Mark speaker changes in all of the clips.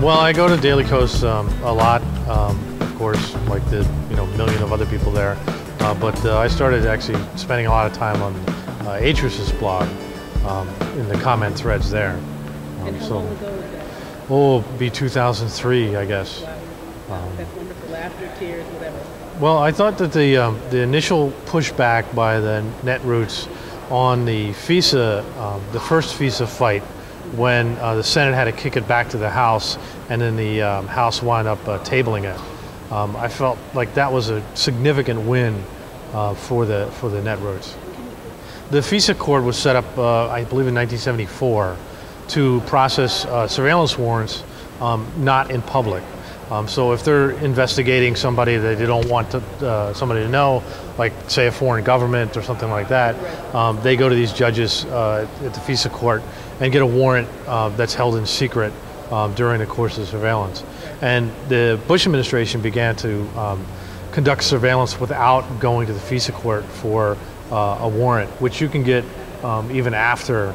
Speaker 1: Well, I go to Daily Kos a lot, of course, like the million of other people there. But I started actually spending a lot of time on Netroots' blog in the comment threads there.
Speaker 2: And how long ago was that?
Speaker 1: Oh, it'd be 2003, I guess.
Speaker 2: Wow. That's wonderful. Laughter, tears, whatever.
Speaker 1: Well, I thought that the initial pushback by the Netroots on the FISA, the first FISA fight, when the Senate had to kick it back to the House, and then the House wound up tabling it. I felt like that was a significant win for the Netroots. The FISA court was set up, I believe, in 1974 to process surveillance warrants, not in public. So if they're investigating somebody that they don't want somebody to know, like say a foreign government or something like that, they go to these judges at the FISA court and get a warrant that's held in secret during the course of surveillance. And the Bush administration began to conduct surveillance without going to the FISA court for a warrant, which you can get even after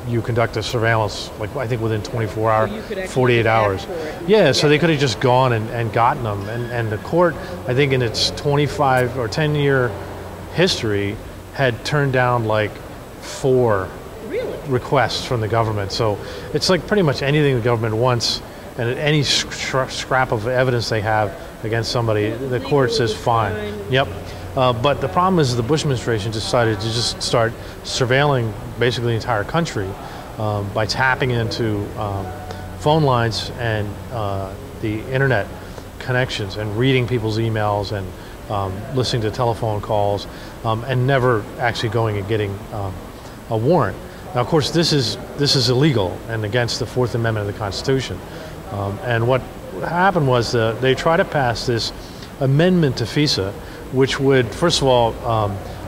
Speaker 1: you conduct a surveillance, like I think within 24 hours, 48 hours. Yeah, so they could have just gone and gotten them. And the court, I think in its 25 or 10-year history, had turned down like 4 requests from the government. So it's like pretty much anything the government wants, and any scrap of evidence they have against somebody, the court says fine. Yep. But the problem is the Bush administration decided to just start surveilling basically the entire country by tapping into phone lines and the internet connections and reading people's emails and listening to telephone calls and never actually going and getting a warrant. Now, of course, this is illegal and against the Fourth Amendment of the Constitution. And what happened was they tried to pass this amendment to FISA, which would, first of all,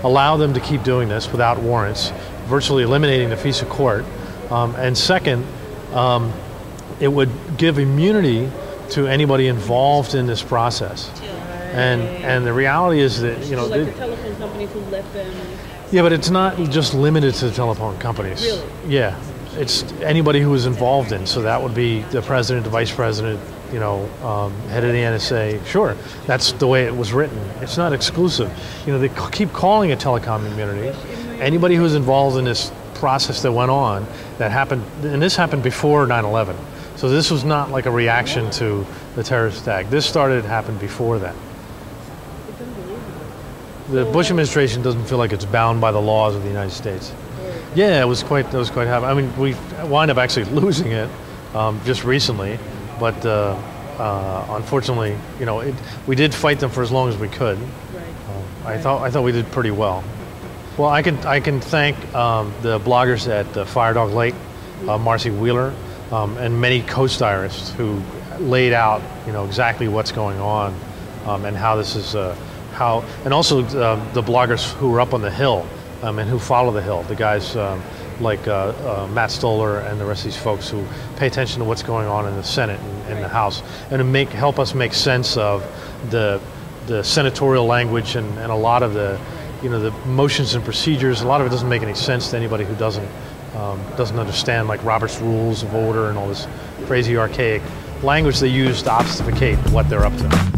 Speaker 1: allow them to keep doing this without warrants, virtually eliminating the FISA court. And second, it would give immunity to anybody involved in this process. And the reality is that,
Speaker 2: so like the telephone companies who let them...
Speaker 1: Yeah, but it's not just limited to the telephone companies.
Speaker 2: Really?
Speaker 1: Yeah, it's anybody who is involved in. So that would be the president, the vice president, head of the NSA. Sure, that's the way it was written. It's not exclusive. They keep calling it telecom immunity. Anybody who's involved in this process that went on, that happened, and this happened before 9/11. So this was not like a reaction to the terrorist attack. This happened before that.
Speaker 2: It's unbelievable.
Speaker 1: The Bush administration doesn't feel like it's bound by the laws of the United States. Yeah, it was quite happy. I mean, we wind up actually losing it just recently. But unfortunately, we did fight them for as long as we could.
Speaker 2: Right.
Speaker 1: I thought we did pretty well. Well, I can thank the bloggers at Fire Dog Lake, Marcy Wheeler, and many coast-diarists who laid out exactly what's going on and how this is and also the bloggers who were up on the Hill and who follow the Hill, the guys. Like Matt Stoller and the rest of these folks who pay attention to what's going on in the Senate and the House, and to help us make sense of the senatorial language and a lot of the motions and procedures. A lot of it doesn't make any sense to anybody who doesn't understand, like Robert's Rules of Order and all this crazy archaic language they use to obfuscate what they're up to.